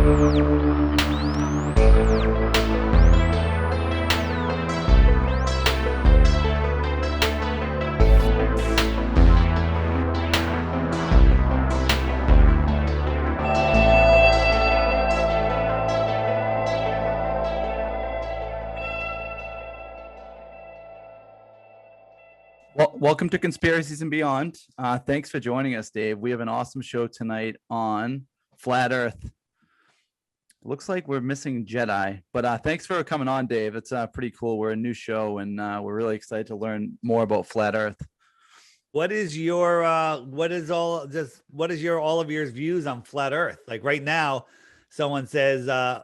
Well, welcome to Conspiracies and Beyond. Thanks for joining us, Dave. We have an awesome show tonight on Flat Earth. Looks like we're missing Jetai, but thanks for coming on, Dave. It's pretty cool. We're a new show, and we're really excited to learn more about Flat Earth. What is your all of your views on Flat Earth? Like right now, someone says, "I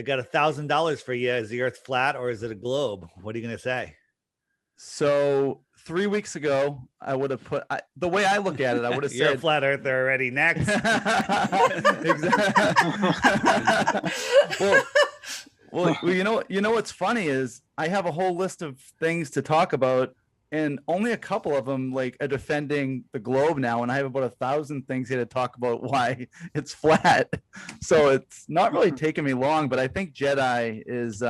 got $1,000 for you. Is the Earth flat or is it a globe?" What are you gonna say? So 3 weeks ago, I would have put the way I look at it. I would have You're said a flat earther already. Next. well, you know what's funny is I have a whole list of things to talk about, and only a couple of them like are defending the globe now, and I have about 1,000 things here to talk about why it's flat. So it's not really taking me long, but I think Jetai is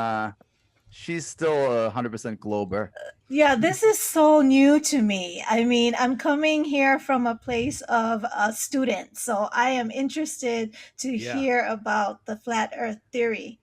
she's still 100% glober. Yeah, this is so new to me. I mean, I'm coming here from a place of a student, so I am interested to hear about the flat earth theory.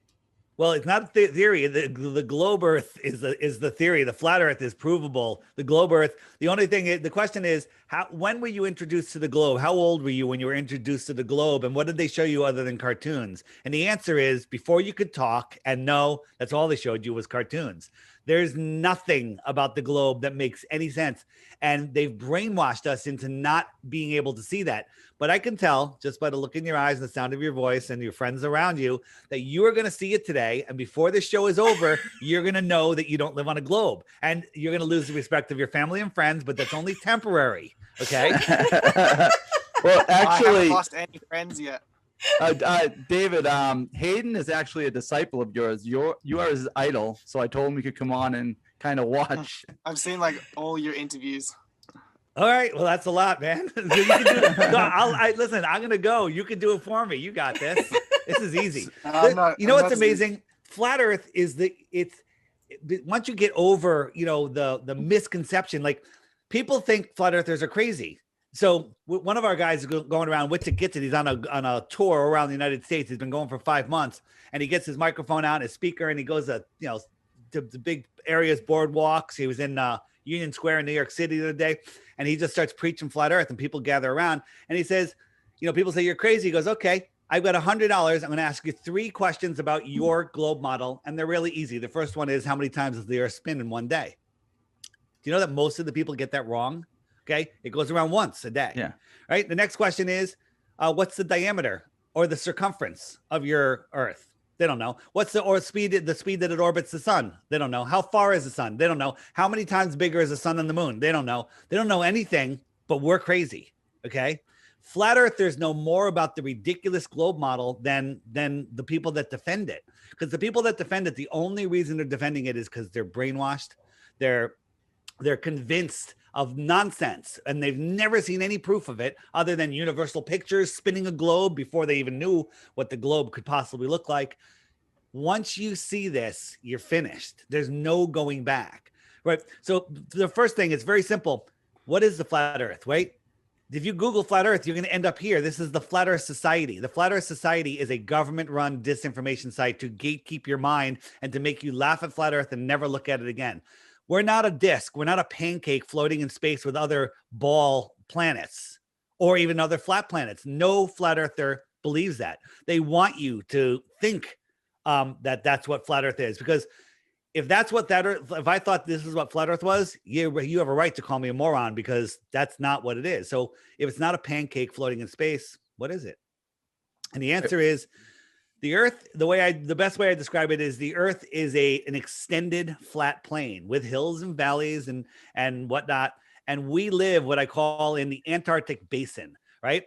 Well, it's not the theory. The globe Earth is the theory. The flat Earth is provable. The globe Earth. The only thing. The question is, when were you introduced to the globe? How old were you when you were introduced to the globe? And what did they show you other than cartoons? And the answer is before you could talk. And no, that's all they showed you was cartoons. There's nothing about the globe that makes any sense. And they've brainwashed us into not being able to see that. But I can tell just by the look in your eyes and the sound of your voice and your friends around you that you are going to see it today. And before this show is over, you're going to know that you don't live on a globe. And you're going to lose the respect of your family and friends, but that's only temporary. Okay? Well, actually, I haven't lost any friends yet. David, Hayden is actually a disciple of yours. You are his idol, so I told him he could come on and kind of watch. I've seen like all your interviews. All right, well, that's a lot, man. So you can do it. No, listen, I'm gonna go. You can do it for me. You got this. This is easy. You know what's amazing? Flat Earth is once you get over, the misconception. Like people think flat earthers are crazy. So one of our guys is going around with tickets, and he's on a tour around the United States. He's been going for 5 months, and he gets his microphone out, his speaker, and he goes to the big areas, boardwalks. He was in Union Square in New York City the other day, and he just starts preaching flat Earth, and people gather around, and he says, people say you're crazy. He goes, okay, I've got $100. I'm going to ask you 3 questions about your globe model, and they're really easy. The first one is, how many times does the Earth spin in one day? Do you know that most of the people get that wrong? Okay, it goes around once a day. Yeah. Right. The next question is, what's the diameter or the circumference of your Earth? They don't know. What's the speed that it orbits the sun? They don't know. How far is the sun? They don't know. How many times bigger is the sun than the moon? They don't know. They don't know anything, but we're crazy. Okay. Flat earthers know more about the ridiculous globe model than the people that defend it. Because the people that defend it, the only reason they're defending it is because they're brainwashed. They're convinced of nonsense, and they've never seen any proof of it other than Universal Pictures spinning a globe before they even knew what the globe could possibly look like. Once you see this, you're finished. There's no going back, right? So the first thing, it's very simple. What is the flat Earth, right? If you Google flat Earth, you're going to end up here. This is the Flat Earth Society. The Flat Earth Society is a government-run disinformation site to gatekeep your mind and to make you laugh at flat Earth and never look at it again. We're not a disc. We're not a pancake floating in space with other ball planets or even other flat planets. No flat earther believes that. They want you to think that that's what flat Earth is, because if that's what if I thought this is what flat Earth was, you have a right to call me a moron, because that's not what it is. So if it's not a pancake floating in space, what is it? And the answer is, the Earth, the best way I describe it is the Earth is an extended flat plane with hills and valleys and whatnot. And we live what I call in the Antarctic basin, right?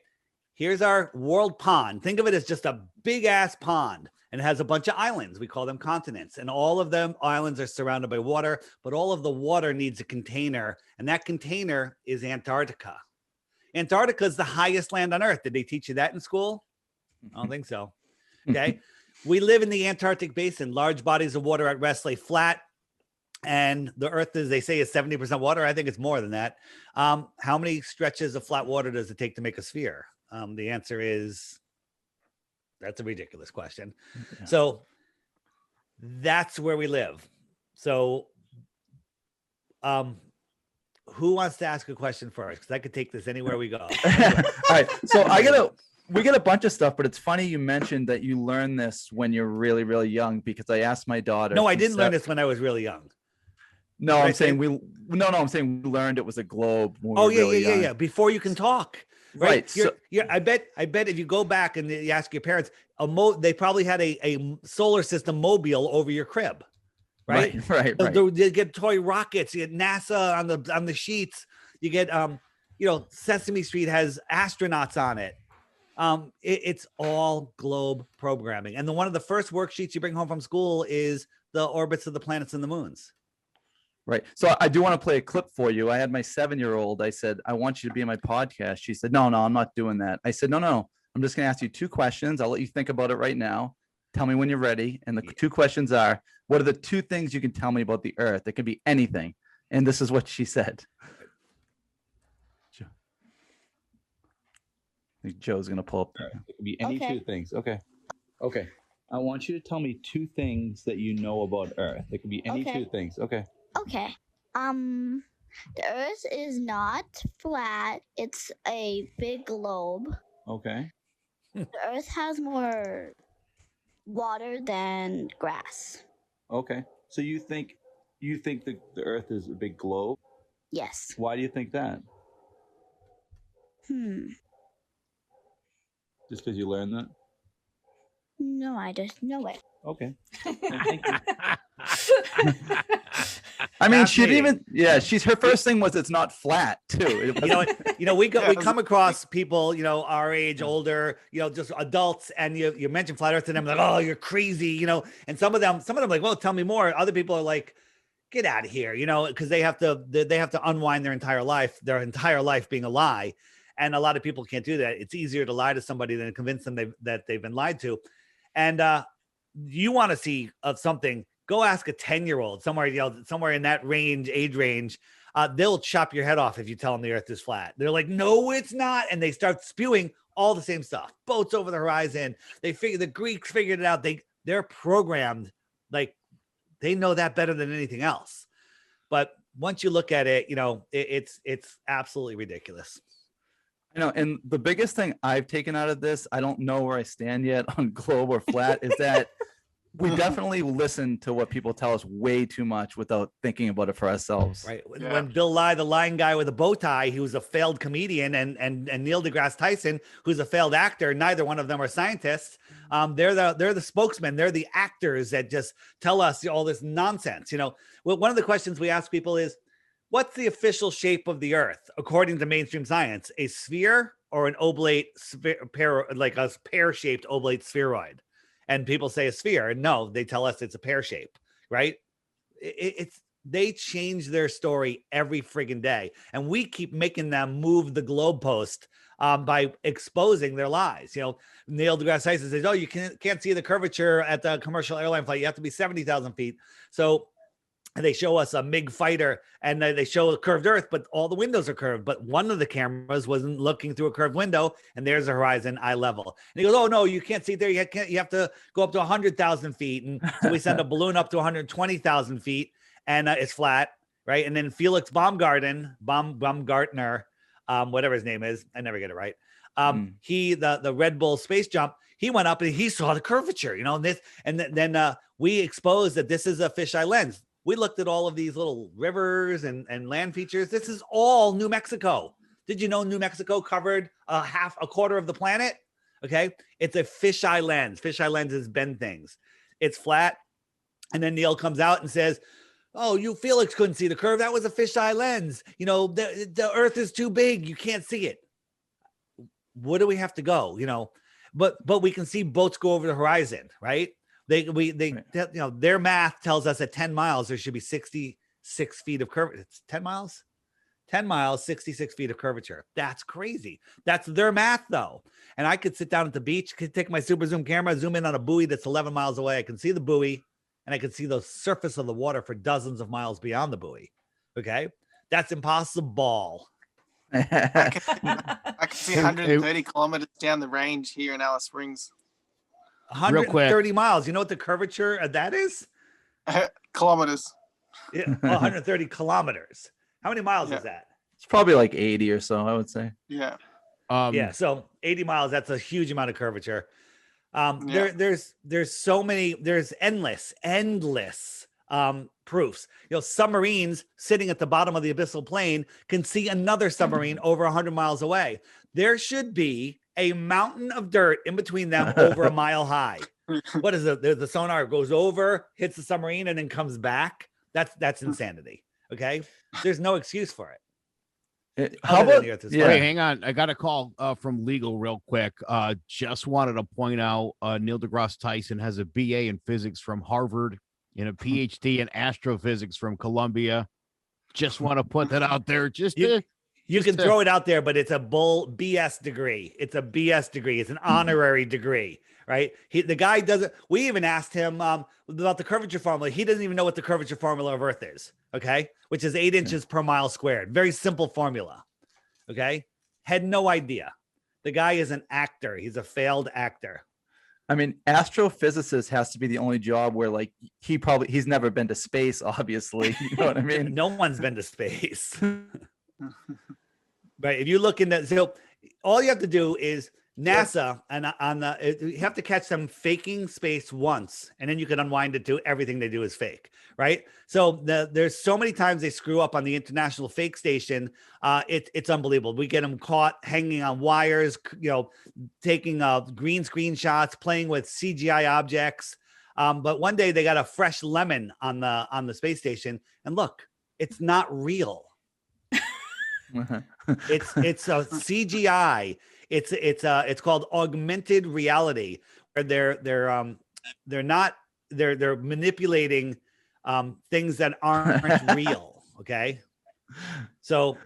Here's our world pond. Think of it as just a big ass pond, and it has a bunch of islands. We call them continents, and all of them islands are surrounded by water, but all of the water needs a container, and that container is Antarctica. Antarctica is the highest land on Earth. Did they teach you that in school? I don't think so. Okay. We live in the Antarctic basin. Large bodies of water at rest lay flat. And the earth, as they say, is 70% water. I think it's more than that. How many stretches of flat water does it take to make a sphere? The answer is, that's a ridiculous question. Yeah. So that's where we live. So who wants to ask a question first? Because I could take this anywhere we go. All right. So we get a bunch of stuff, but it's funny you mentioned that you learned this when you're really, really young, because I asked my daughter. No, I didn't learn this when I was really young. No, I'm saying we learned it was a globe. When we were really young. Before you can talk. Right. So, I bet if you go back and you ask your parents, they probably had a solar system mobile over your crib. Right. You get toy rockets, you get NASA on the sheets, you get Sesame Street has astronauts on it. It's all globe programming. And one of the first worksheets you bring home from school is the orbits of the planets and the moons. Right. So I do want to play a clip for you. I had my 7-year-old. I said, I want you to be in my podcast. She said, no, I'm not doing that. I said, no. I'm just going to ask you 2 questions. I'll let you think about it right now. Tell me when you're ready. And the 2 questions are, what are the 2 things you can tell me about the Earth? It could be anything. And this is what she said. I think Joe's going to pull up. It could be any 2 things. Okay. I want you to tell me 2 things that you know about Earth. It could be any 2 things. Okay. Okay. The Earth is not flat. It's a big globe. Okay. The Earth has more water than grass. Okay. So you think the Earth is a big globe? Yes. Why do you think that? Just because you learned that? No, I just know it. Okay. Thank you. I mean, she didn't even. Her first thing was it's not flat too. We come across people, our age, older, just adults, and you mention flat Earth to them, like, oh, you're crazy, And some of them like, well, tell me more. Other people are like, get out of here, because they have to unwind their entire life being a lie, and a lot of people can't do that. It's easier to lie to somebody than convince them that they've been lied to, and you want to see of something. Go ask a 10-year-old somewhere in that age range. They'll chop your head off if you tell them the Earth is flat. They're like, no, it's not. And they start spewing all the same stuff. Boats over the horizon. The Greeks figured it out. They're programmed. Like, they know that better than anything else. But once you look at it, it's absolutely ridiculous. I know. And the biggest thing I've taken out of this, I don't know where I stand yet on globe or flat, is that we definitely listen to what people tell us way too much without thinking about it for ourselves. Right. Yeah. When Bill Nye, the lying guy with a bow tie, he was a failed comedian, and Neil deGrasse Tyson, who's a failed actor, neither one of them are scientists. They're the spokesmen. They're the actors that just tell us all this nonsense. One of the questions we ask people is, what's the official shape of the Earth according to mainstream science? A sphere or an oblate like a pear-shaped oblate spheroid? And people say a sphere. No, they tell us it's a pear shape, right? They change their story every friggin' day. And we keep making them move the globe post by exposing their lies. Neil deGrasse Tyson says, oh, you can't see the curvature at the commercial airline flight. You have to be 70,000 feet. So they show us a MiG fighter, and they show a curved Earth, but all the windows are curved. But one of the cameras wasn't looking through a curved window, and there's a horizon eye level. And he goes, oh, no, you can't see there. You have to go up to 100,000 feet. And so we send a balloon up to 120,000 feet, and it's flat, right? And then Felix Baumgartner, whatever his name is, I never get it right. He, the Red Bull space jump, he went up and he saw the curvature, then we exposed that this is a fisheye lens. We looked at all of these little rivers and land features. This is all New Mexico. Did you know New Mexico covered a quarter of the planet? Okay. It's a fisheye lens. Fisheye lenses bend things. It's flat. And then Neil comes out and says, oh, you Felix couldn't see the curve. That was a fisheye lens. The Earth is too big. You can't see it. Where do we have to go? But we can see boats go over the horizon, right? Their math tells us at 10 miles, there should be 66 feet of curve. It's 10 miles. 10 miles, 66 feet of curvature. That's crazy. That's their math, though. And I could sit down at the beach, could take my super zoom camera, zoom in on a buoy that's 11 miles away. I can see the buoy, and I can see the surface of the water for dozens of miles beyond the buoy. Okay? That's impossible. I can see 130 kilometers down the range here in Alice Springs. 130 miles. You know what the curvature of that is? Kilometers. Yeah, 130 kilometers. How many miles is that? It's probably like 80 or so, I would say. Yeah. Yeah, so 80 miles, that's a huge amount of curvature. There's so many, there's endless proofs. You know, submarines sitting at the bottom of the abyssal plain can see another submarine over 100 miles away. There should be a mountain of dirt in between them over a mile high. What is it? The sonar goes over, hits the submarine, and then comes back. That's insanity. Okay, there's no excuse for it. How about, Wait, hang on. I got a call from legal real quick. Just wanted to point out Neil deGrasse Tyson has a BA in physics from Harvard and a PhD in astrophysics from Columbia. Just want to put that out there. You can throw it out there, but it's a BS degree. It's a BS degree. It's an honorary degree, right? The guy doesn't. We even asked him about the curvature formula. He doesn't even know what the curvature formula of Earth is. Okay, which is 8 inches per mile squared. Very simple formula. Okay, had no idea. The guy is an actor. He's a failed actor. I mean, astrophysicist has to be the only job where, like, he's never been to space. Obviously, you know what I mean. No one's been to space. But if you look in that, so all you have to do is NASA, and you have to catch them faking space once, and then you can unwind it to everything they do is fake, right? So there's so many times they screw up on the International Fake Station. It's unbelievable. We get them caught hanging on wires, you know, taking green screen shots, playing with CGI objects. But one day they got a fresh lemon on the space station, and look, it's not real. It's a CGI. It's called augmented reality, where they're manipulating things that aren't real. Okay, so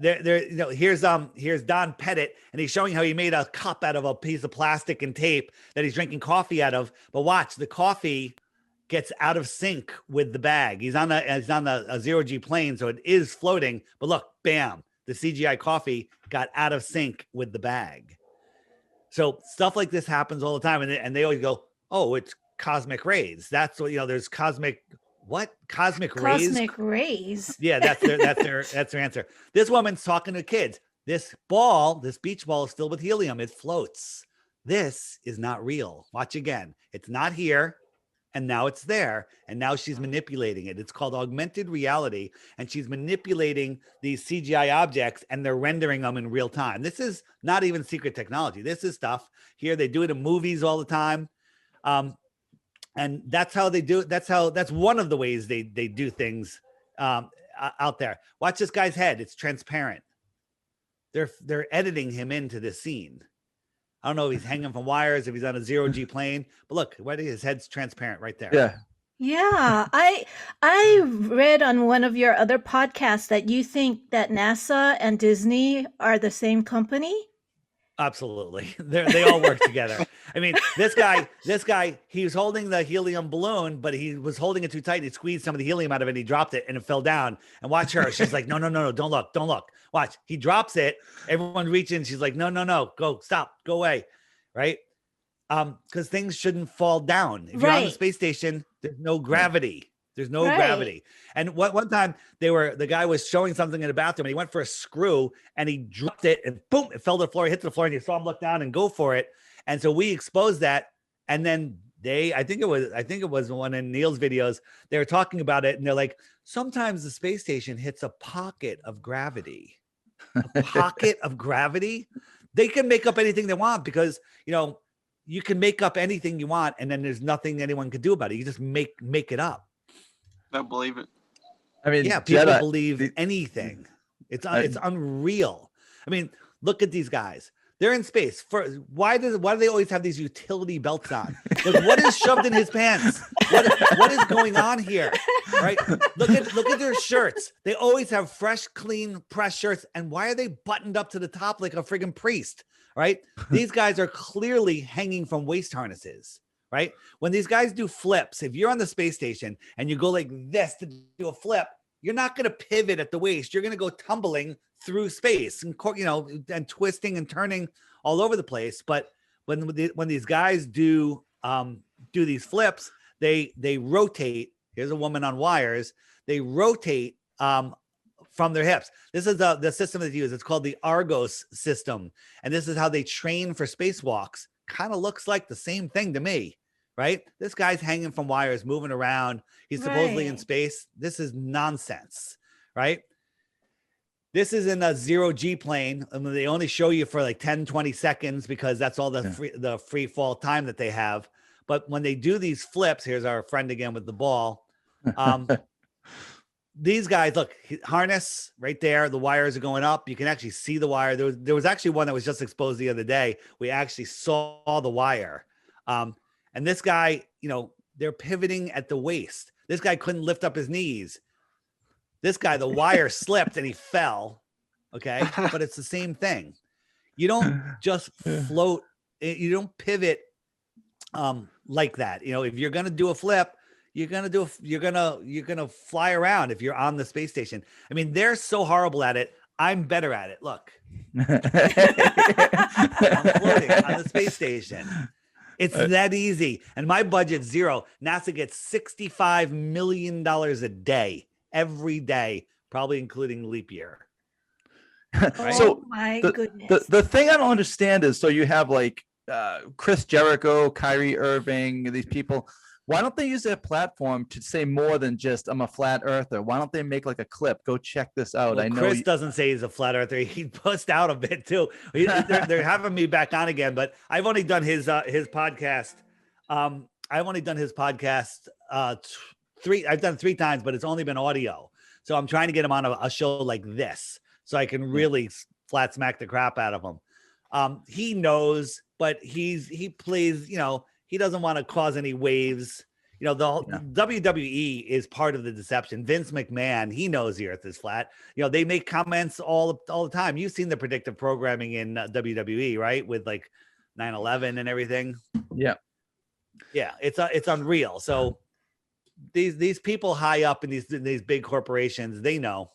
here's Don Pettit, and he's showing how he made a cup out of a piece of plastic and tape that he's drinking coffee out of. But watch, the coffee gets out of sync with the bag. He's on a zero-G plane, so it is floating. But look, bam, the CGI coffee got out of sync with the bag. So stuff like this happens all the time, and they always go, "Oh, it's cosmic rays." That's what, you know. There's cosmic rays. Cosmic rays. Yeah, that's their answer. This woman's talking to kids. This beach ball is filled with helium. It floats. This is not real. Watch again. It's not here. And now it's there, and now she's manipulating it. It's called augmented reality, and she's manipulating these CGI objects, and they're rendering them in real time. This is not even secret technology. This is stuff here. They do it in movies all the time, and that's how they do it. That's one of the ways they do things out there. Watch this guy's head. It's transparent. They're editing him into this scene. I don't know if he's hanging from wires, if he's on a zero-G plane, but look, his head's transparent right there. Yeah. Yeah, I read on one of your other podcasts that you think that NASA and Disney are the same company. Absolutely. They all work together. I mean, this guy, he was holding the helium balloon, but he was holding it too tight. He squeezed some of the helium out of it. And he dropped it and it fell down. And watch her. She's like, no, don't look. Watch. He drops it. Everyone reaching. She's like, no, go, stop, go away. Right. Because things shouldn't fall down. If you're on the space station, there's no gravity. There's no gravity. And one time the guy was showing something in the bathroom, and he went for a screw and he dropped it, and boom, it fell to the floor, hit the floor, and you saw him look down and go for it. And so we exposed that. And then I think it was one in Neil's videos. They were talking about it, and they're like, sometimes the space station hits a pocket of gravity. A pocket of gravity. They can make up anything they want, because, you know, you can make up anything you want, and then there's nothing anyone can do about it. You just make it up. Don't believe it. I mean, yeah, people believe anything. It's unreal. I mean, look at these guys. They're in space. Why do they always have these utility belts on? Like, what is shoved in his pants? What is going on here? Right? Look at their shirts. They always have fresh, clean, pressed shirts. And why are they buttoned up to the top like a friggin' priest? Right? These guys are clearly hanging from waist harnesses. Right? When these guys do flips, if you're on the space station and you go like this to do a flip, you're not going to pivot at the waist. You're going to go tumbling through space and, and twisting and turning all over the place. But when these guys do these flips, they rotate. Here's a woman on wires. They rotate from their hips. This is the system that they use. It's called the Argos system. And this is how they train for spacewalks. Kind of looks like the same thing to me, right? This guy's hanging from wires, moving around. He's supposedly in space. This is nonsense, right? This is in a 0G plane. And they only show you for like 10, 20 seconds because that's all the free fall time that they have. But when they do these flips, here's our friend again with the ball. These guys, look, harness right there. The wires are going up. You can actually see the wire. There was actually one that was just exposed the other day. We actually saw the wire. And this guy, they're pivoting at the waist. This guy couldn't lift up his knees. This guy, the wire slipped and he fell. Okay. But it's the same thing. You don't just float. You don't pivot like that. If you're going to do a flip, you're going to fly around if you're on the space station. I mean, they're so horrible at it. I'm better at it. Look, I'm floating on the space station. It's that easy. And my budget's zero. NASA gets $65 million a day, every day, probably including leap year. Right? So my goodness. The thing I don't understand is, so you have like Chris Jericho, Kyrie Irving, these people. Why don't they use their platform to say more than just I'm a flat earther? Why don't they make like a clip? Go check this out. Well, I know Chris doesn't say he's a flat earther. He pushed out a bit too. They're having me back on again, but I've only done his podcast. I've only done his podcast I've done 3 times, but it's only been audio. So I'm trying to get him on a show like this so I can really flat smack the crap out of him. He knows, but he plays, he doesn't want to cause any waves. WWE is part of the deception. Vince McMahon, he knows the earth is flat. They make comments all the time. You've seen the predictive programming in WWE, right? With like 9/11 and everything. Yeah. Yeah. It's unreal. So these people high up in these big corporations, they know.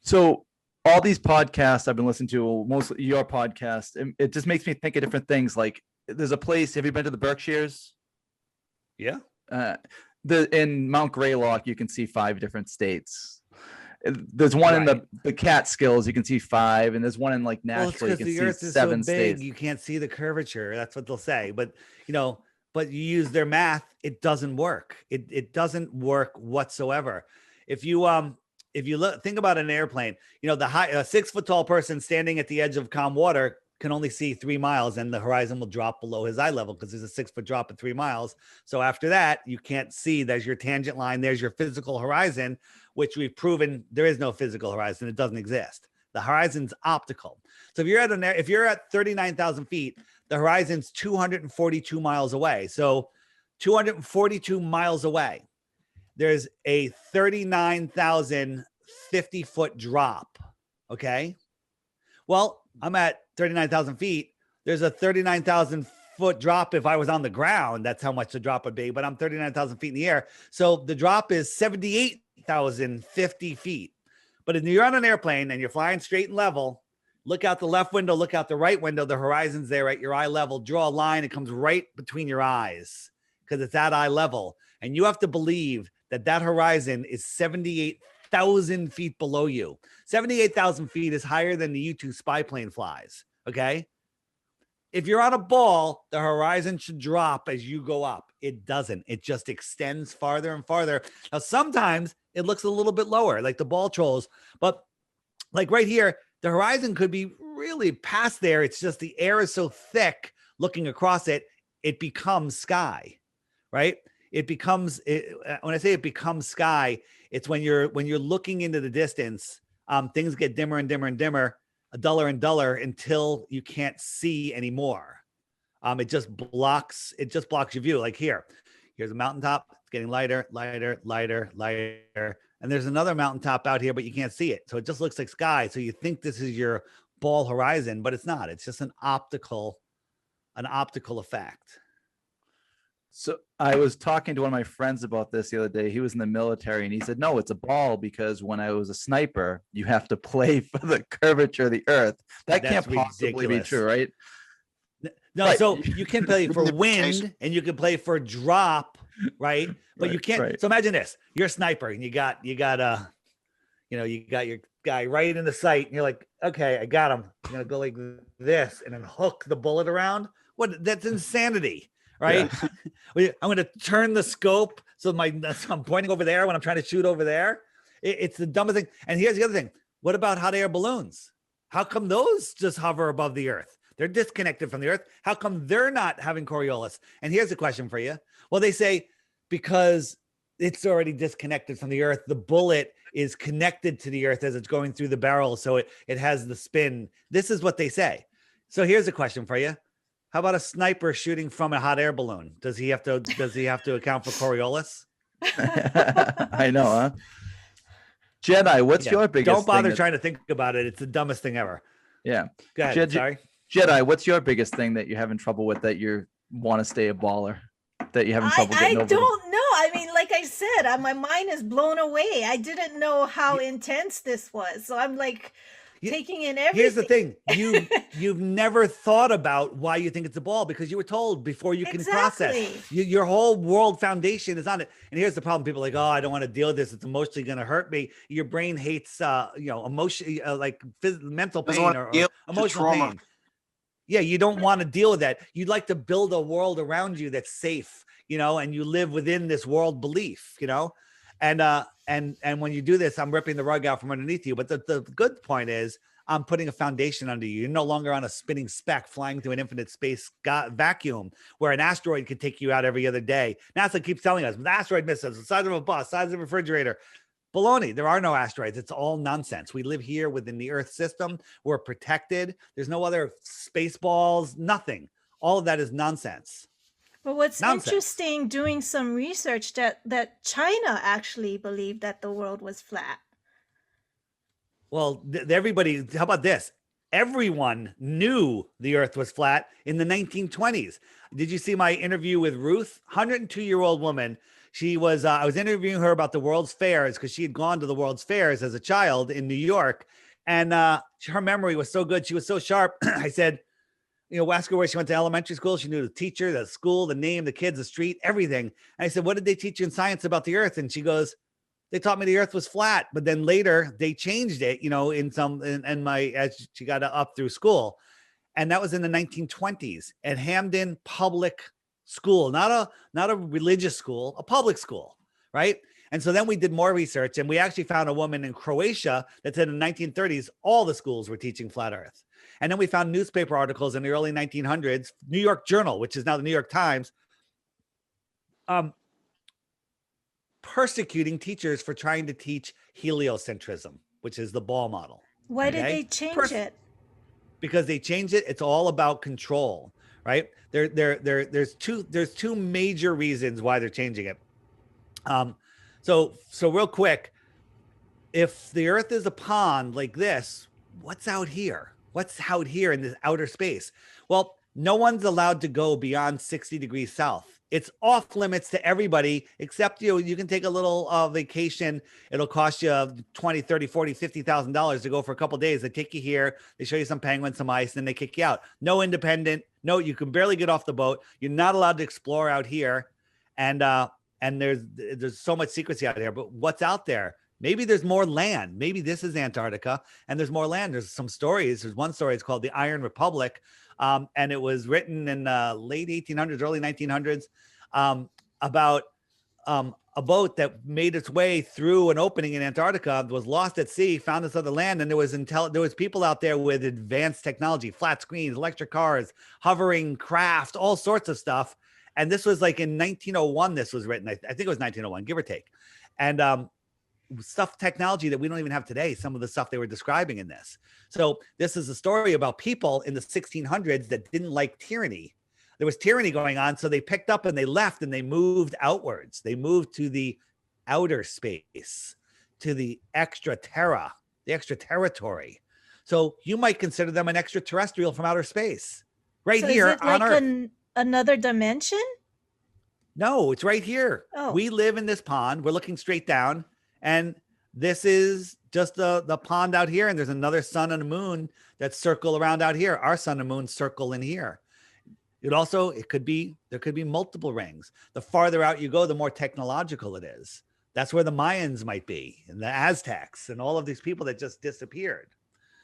So all these podcasts I've been listening to, mostly your podcast, it just makes me think of different things. Like, there's a place. Have you been to the Berkshires? Yeah. In Mount Greylock, you can see 5 different states. There's one in the Catskills, you can see 5, and there's one in like Nashville, you can the see earth is 7 so big, states. you can't see the curvature. That's what they'll say. But but you use their math, it doesn't work. It doesn't work whatsoever. If you think about an airplane, the high 6 foot tall person standing at the edge of calm water can only see 3 miles, and the horizon will drop below his eye level because there's a 6 foot drop at 3 miles. So after that, you can't see. There's your tangent line. There's your physical horizon, which we've proven there is no physical horizon. It doesn't exist. The horizon's optical. So if you're at 39,000 feet, the horizon's 242 miles away. So 242 miles away, there's a 39,000 50-foot drop. Okay. Well, I'm at 39,000 feet. There's a 39,000 foot drop. If I was on the ground, that's how much the drop would be, but I'm 39,000 feet in the air. So the drop is 78,050 feet. But if you're on an airplane and you're flying straight and level, look out the left window, look out the right window, the horizon's there at your eye level, draw a line. It comes right between your eyes because it's at eye level. And you have to believe that horizon is 78,000 feet below you. 78,000 feet is higher than the U-2 spy plane flies. Okay. If you're on a ball, the horizon should drop as you go up. It doesn't. It just extends farther and farther. Now, sometimes it looks a little bit lower, like the ball trolls, but like right here, the horizon could be really past there. It's just the air is so thick looking across it, it becomes sky, right? When I say it becomes sky, it's when you're looking into the distance, things get dimmer and dimmer and dimmer. duller and duller until you can't see anymore. It just blocks your view. Like here's a mountaintop. It's getting lighter, lighter, lighter, lighter. And there's another mountaintop out here, but you can't see it. So it just looks like sky. So you think this is your ball horizon, but it's not. It's just an optical effect. So I was talking to one of my friends about this the other day. He was in the military and he said, no, it's a ball because when I was a sniper, you have to play for the curvature of the earth. That can't possibly be true, right? No, right. So you can play for wind and you can play for drop, right? But right, you can't. Right. So imagine this: you're a sniper and you got your guy right in the sight, and you're like, okay, I got him. I'm gonna go like this and then hook the bullet around. What? That's insanity, right? Yeah. I'm gonna turn the scope so I'm pointing over there when I'm trying to shoot over there. It's the dumbest thing. And here's the other thing: what about hot air balloons? How come those just hover above the earth? They're disconnected from the earth. How come they're not having Coriolis? And here's a question for you. Well, they say because it's already disconnected from the earth, the bullet is connected to the earth as it's going through the barrel. So it has the spin. This is what they say. So here's a question for you. How about a sniper shooting from a hot air balloon? Does he have to account for Coriolis? I know, huh? Jetai, what's your biggest Don't bother trying to think about it. It's the dumbest thing ever. Yeah. Go ahead. Sorry. Jetai, what's your biggest thing that you're having trouble with that you want to stay a baller? That you're having trouble getting over? I don't know. I mean, like I said, my mind is blown away. I didn't know how intense this was. So I'm like taking in everything. Here's the thing. You've never thought about why you think it's a ball because you were told before you can process. Your whole world foundation is on it. And here's the problem. People are like, oh, I don't want to deal with this. It's emotionally going to hurt me. Your brain hates, emotion, like mental pain or emotional pain. Yeah, you don't want to deal with that. You'd like to build a world around you that's safe, and you live within this world belief, and when you do this, I'm ripping the rug out from underneath you. But the good point is I'm putting a foundation under you. You're no longer on a spinning speck flying through an infinite space vacuum where an asteroid could take you out every other day. NASA keeps telling us, the asteroid misses the size of a bus, size of a refrigerator. Baloney. There are no asteroids. It's all nonsense. We live here within the Earth system. We're protected. There's no other space balls, nothing. All of that is nonsense. But what's interesting, doing some research that China actually believed that the world was flat. Well, everybody, how about this? Everyone knew the Earth was flat in the 1920s. Did you see my interview with Ruth? 102-year-old woman. She was, I was interviewing her about the World's Fairs because she had gone to the World's Fairs as a child in New York. And her memory was so good. She was so sharp. I said, ask her where she went to elementary school. She knew the teacher, the school, the name, the kids, the street, everything. And I said, what did they teach you in science about the Earth? And she goes, they taught me the Earth was flat. But then later they changed it, as she got up through school. And that was in the 1920s at Hamden Public School, not a religious school, a public school, right? And so then we did more research and we actually found a woman in Croatia that said in the 1930s, all the schools were teaching flat Earth. And then we found newspaper articles in the early 1900s, New York Journal, which is now the New York Times, persecuting teachers for trying to teach heliocentrism, which is the ball model. Why did they change it? Because they changed it. It's all about control, right? There's two major reasons why they're changing it. So real quick, if the Earth is a pond like this, what's out here? What's out here in this outer space? Well, no one's allowed to go beyond 60 degrees south. It's off limits to everybody, except you can take a little vacation. It'll cost you $20, $30, $40, $50,000 to go for a couple of days. They take you here, they show you some penguins, some ice, and then they kick you out. No independent. No, you can barely get off the boat. You're not allowed to explore out here. And there's so much secrecy out here. But what's out there? Maybe there's more land. Maybe this is Antarctica and there's more land. There's some stories. There's one story. It's called the Iron Republic. And it was written in late 1800s, early 1900s about a boat that made its way through an opening in Antarctica, was lost at sea, found this other land, and there was people out there with advanced technology, flat screens, electric cars, hovering craft, all sorts of stuff. And this was like in 1901, this was written. I think it was 1901, give or take. And stuff, technology that we don't even have today, some of the stuff they were describing in this. So this is a story about people in the 1600s that didn't like tyranny. There was tyranny going on. So they picked up and they left and they moved outwards. They moved to the outer space, to the extra terra, the extra territory. So you might consider them an extraterrestrial from outer space. Right So here is it on like Earth. another dimension? No, it's right here. Oh. We live in this pond. We're looking straight down. And this is just the pond out here. And there's another sun and a moon that circle around out here. Our sun and moon circle in here. There could be multiple rings. The farther out you go, the more technological it is. That's where the Mayans might be, and the Aztecs, and all of these people that just disappeared.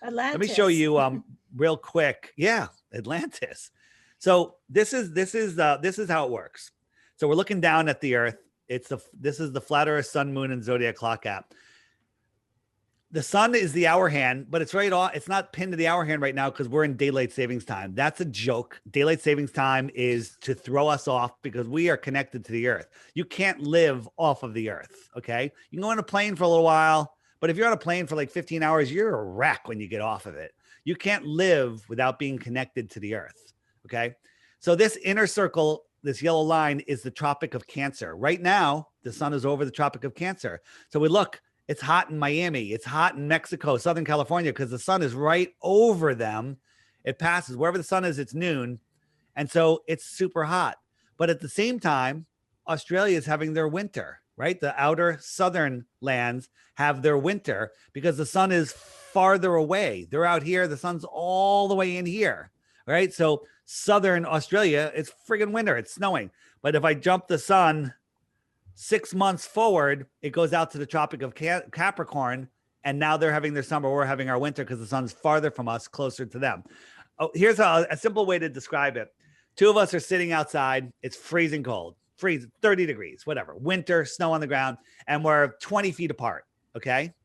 Atlantis. Let me show you real quick. Yeah, Atlantis. So this is how it works. So we're looking down at the Earth. This is the flat Earth, sun, moon, and zodiac clock app. The sun is the hour hand, but it's right off. It's not pinned to the hour hand right now because we're in daylight savings time. That's a joke. Daylight savings time is to throw us off because we are connected to the Earth. You can't live off of the Earth. Okay. You can go on a plane for a little while, but if you're on a plane for like 15 hours, you're a wreck when you get off of it. You can't live without being connected to the Earth. Okay. So this inner circle, this yellow line, is the Tropic of Cancer. Right now, the sun is over the Tropic of Cancer. So we look. It's hot in Miami. It's hot in Mexico, Southern California, because the sun is right over them. It passes wherever the sun is, it's noon. And so it's super hot. But at the same time, Australia is having their winter, right? The outer southern lands have their winter because the sun is farther away. They're out here. The sun's all the way in here, right? So southern Australia, it's friggin' winter. It's snowing. But if I jump the sun 6 months forward, it goes out to the Tropic of Capricorn, and now they're having their summer. We're having our winter because the sun's farther from us, closer to them. Oh, here's a simple way to describe it. Two of us are sitting outside. It's freezing cold, 30 degrees, whatever, winter, snow on the ground, and we're 20 feet apart, okay?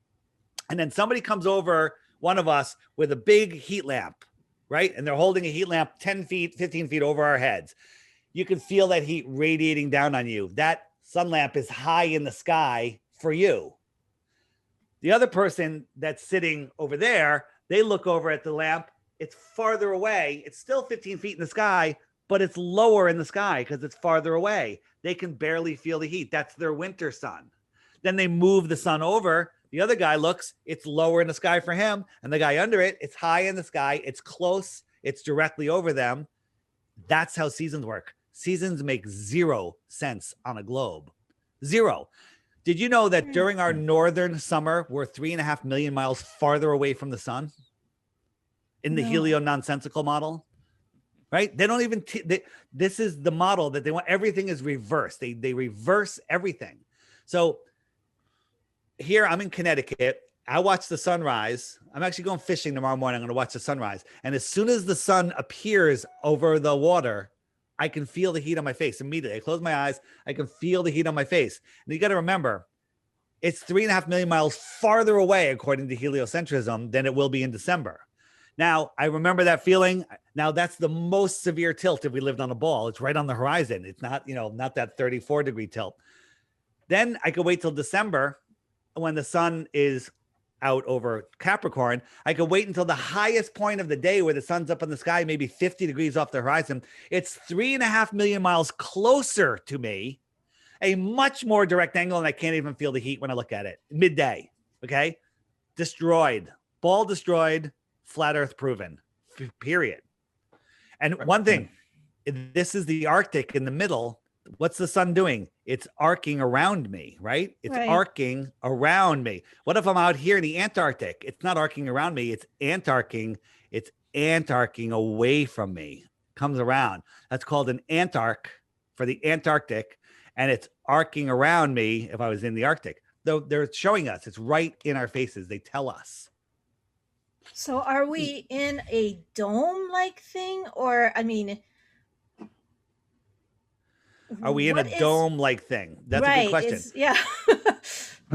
And then somebody comes over, one of us, with a big heat lamp, right? And they're holding a heat lamp 10 feet, 15 feet over our heads. You can feel that heat radiating down on you. That sun lamp is high in the sky for you. The other person that's sitting over there, they look over at the lamp. It's farther away. It's still 15 feet in the sky, but it's lower in the sky because it's farther away. They can barely feel the heat. That's their winter sun. Then they move the sun over. The other guy looks, it's lower in the sky for him. And the guy under it, it's high in the sky. It's close. It's directly over them. That's how seasons work. Seasons make zero sense on a globe. Zero. Did you know that during our northern summer, we're 3.5 million miles farther away from the sun in the helio-nonsensical model? Right? They don't even, this is the model that they want. Everything is reversed. They reverse everything. So here I'm in Connecticut. I watch the sunrise. I'm actually going fishing tomorrow morning. I'm going to watch the sunrise. And as soon as the sun appears over the water, I can feel the heat on my face immediately. I close my eyes. I can feel the heat on my face. And you got to remember, it's 3.5 million miles farther away, according to heliocentrism, than it will be in December. Now, I remember that feeling. Now, that's the most severe tilt if we lived on a ball. It's right on the horizon. It's not, not that 34-degree tilt. Then I could wait till December when the sun is out over Capricorn. I could wait until the highest point of the day where the sun's up in the sky, maybe 50 degrees off the horizon. It's 3.5 million miles closer to me, a much more direct angle, and I can't even feel the heat when I look at it. Midday, okay? Destroyed. Ball destroyed, flat Earth proven, period. And one thing, this is the Arctic in the middle. What's the sun doing? It's arcing around me, right? It's arcing around me. What if I'm out here in the Antarctic? It's not arcing around me. It's antarcing. It's antarcing away from me. Comes around. That's called an antarc for the Antarctic. And it's arcing around me if I was in the Arctic. Though they're showing us. It's right in our faces. They tell us. So are we in a dome-like thing? Or, I mean... Are we in a dome-like thing? That's a good question.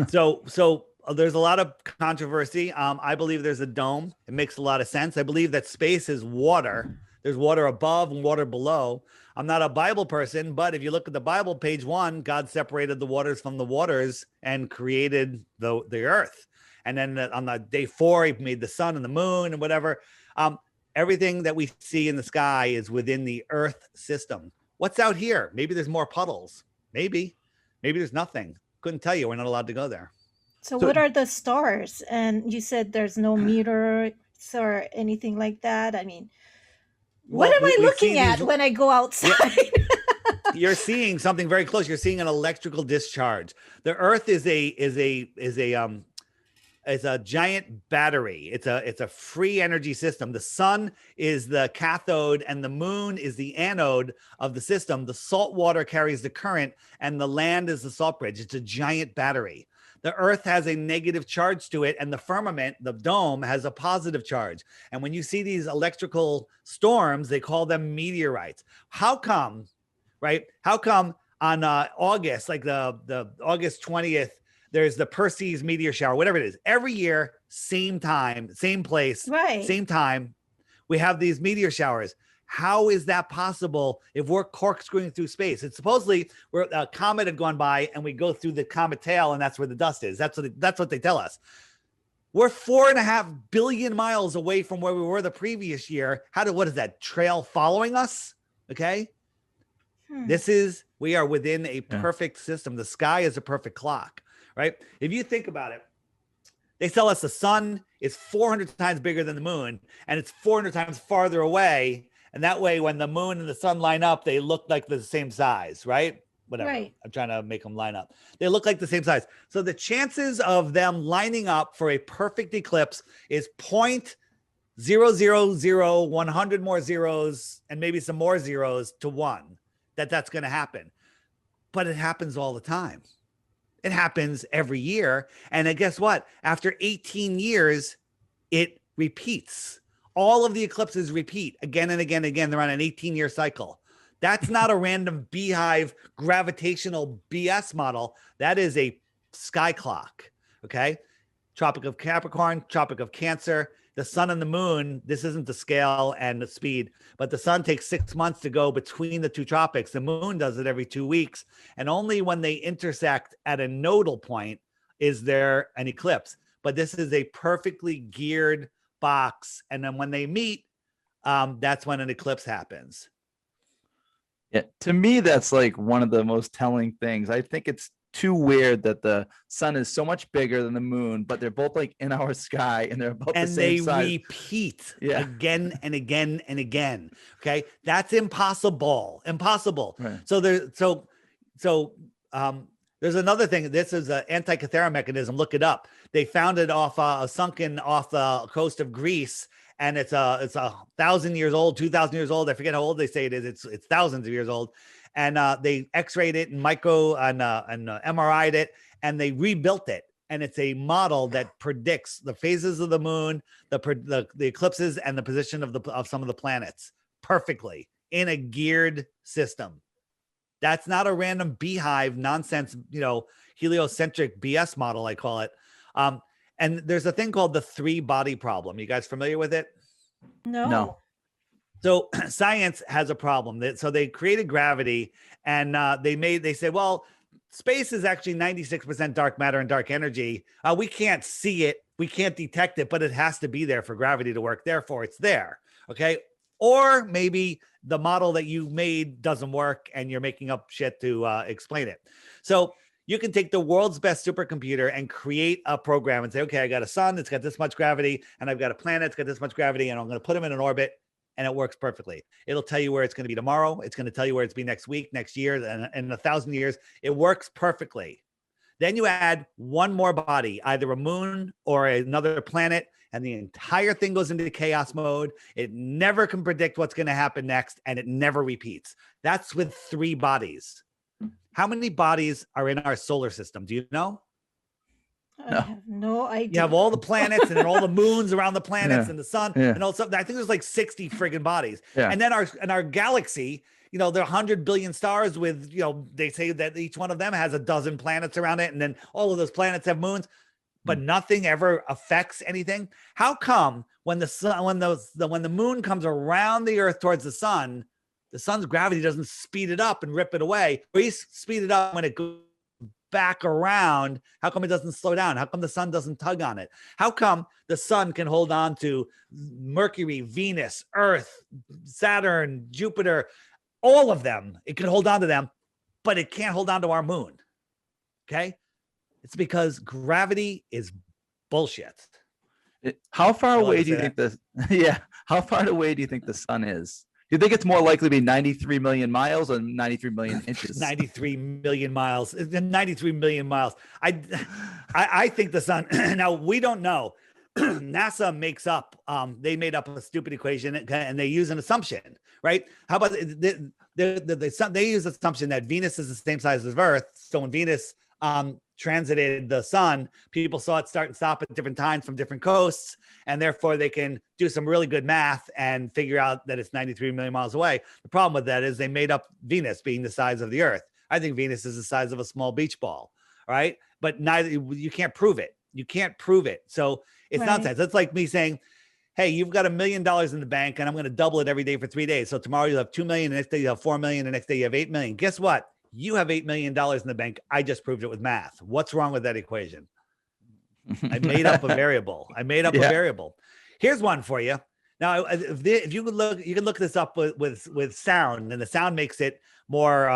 So there's a lot of controversy. I believe there's a dome. It makes a lot of sense. I believe that space is water. There's water above and water below. I'm not a Bible person, but if you look at the Bible, page 1, God separated the waters from the waters and created the earth. And then on the day 4, he made the sun and the moon and whatever. Everything that we see in the sky is within the earth system. What's out here? Maybe there's more puddles. Maybe there's nothing. Couldn't tell you. We're not allowed to go there. So what are the stars? And you said there's no meteors or anything like that. I mean, what am I looking at when I go outside? You're seeing something very close. You're seeing an electrical discharge. The Earth is a giant battery. It's a free energy system. The sun is the cathode and the moon is the anode of the system. The salt water carries the current and the land is the salt bridge. It's a giant battery. The earth has a negative charge to it, and the firmament, the dome, has a positive charge. And when you see these electrical storms, they call them meteorites. How come, right? How come on August, like the August 20th, there's the Perseus meteor shower, whatever it is. Every year, same time, same place, right, same time, we have these meteor showers. How is that possible if we're corkscrewing through space? It's supposedly where a comet had gone by and we go through the comet tail and that's where the dust is. That's what they tell us. We're 4.5 billion miles away from where we were the previous year. What is that trail following us? Okay. We are within a perfect system. The sky is a perfect clock, right? If you think about it, they tell us the sun is 400 times bigger than the moon and it's 400 times farther away. And that way, when the moon and the sun line up, they look like the same size, right? Whatever. Right. I'm trying to make them line up. They look like the same size. So the chances of them lining up for a perfect eclipse is 0.000, 100 more zeros, and maybe some more zeros to 1 that's going to happen. But it happens all the time. It happens every year. And guess what? After 18 years, it repeats. All of the eclipses repeat again and again and again. They're on an 18-year cycle. That's not a random beehive gravitational BS model. That is a sky clock, okay? Tropic of Capricorn, Tropic of Cancer, the sun and the moon. This isn't the scale and the speed, but the sun takes 6 months to go between the two tropics. The moon does it every 2 weeks. And only when they intersect at a nodal point is there an eclipse. But this is a perfectly geared box, and then when they meet, that's when an eclipse happens. Yeah, to me, that's like one of the most telling things. I think it's too weird that the sun is so much bigger than the moon, but they're both like in our sky and they're about the same size. And they repeat again and again and again. Okay, that's impossible. Right. So there's another thing. This is an Antikythera mechanism. Look it up. They found it sunken off the coast of Greece, and it's 1,000 years old, 2,000 years old. I forget how old they say it is. It's thousands of years old. And they X-rayed it and MRI'd it, and they rebuilt it. And it's a model that predicts the phases of the moon, the eclipses, and the position of some of the planets perfectly in a geared system. That's not a random beehive nonsense, heliocentric BS model, I call it. And there's a thing called the 3-body problem. You guys familiar with it? No. So science has a problem. So they created gravity, and they said, well, space is actually 96% dark matter and dark energy. We can't see it. We can't detect it, but it has to be there for gravity to work. Therefore, it's there. Okay. Or maybe the model that you made doesn't work and you're making up shit to explain it. So you can take the world's best supercomputer and create a program and say, okay, I got a sun, it's got this much gravity, and I've got a planet, it's got this much gravity, and I'm going to put them in an orbit, and it works perfectly. It'll tell you where it's going to be tomorrow. It's going to tell you where it's be next week, next year, and in 1,000 years. It works perfectly. Then you add one more body, either a moon or another planet, and the entire thing goes into chaos mode. It never can predict what's going to happen next, and it never repeats. That's with 3 bodies. How many bodies are in our solar system? Do you know? I have no idea. You have all the planets and then all the moons around the planets and the sun and all stuff. I think there's like 60 friggin' bodies. Yeah. And then our galaxy, there are 100 billion stars with, they say that each one of them has a dozen planets around it. And then all of those planets have moons. but nothing ever affects anything. How come when the moon comes around the earth towards the sun's gravity doesn't speed it up and rip it away? We speed it up when it goes back around. How come it doesn't slow down? How come the sun doesn't tug on it? How come the sun can hold on to Mercury, Venus, Earth, Saturn, Jupiter, all of them? It can hold on to them, but it can't hold on to our moon. Okay? It's because gravity is bullshit. How far away do you think how far away do you think the sun is? Do you think it's more likely to be 93 million miles or 93 million inches? 93 million miles. 93 million miles. I think the sun. Now, we don't know. NASA makes up. They made up a stupid equation and they use an assumption, right? How about they use the assumption that Venus is the same size as Earth. So when Venus transited the sun, people saw it start and stop at different times from different coasts, and therefore they can do some really good math and figure out that it's 93 million miles away. The problem with that is they made up Venus being the size of the Earth. I think Venus is the size of a small beach ball, right? But you can't prove it. You can't prove it. So it's nonsense. It's like me saying, hey, you've got $1 million in the bank and I'm going to double it every day for 3 days. So tomorrow you'll have 2 million, the next day you'll have 4 million, the next day you have 8 million. Guess what? You have $8 million in the bank. I just proved it with math. What's wrong with that equation? I made up a variable. A variable. Here's one for you. Now, if you could look, you can look this up with sound, and the sound makes it more.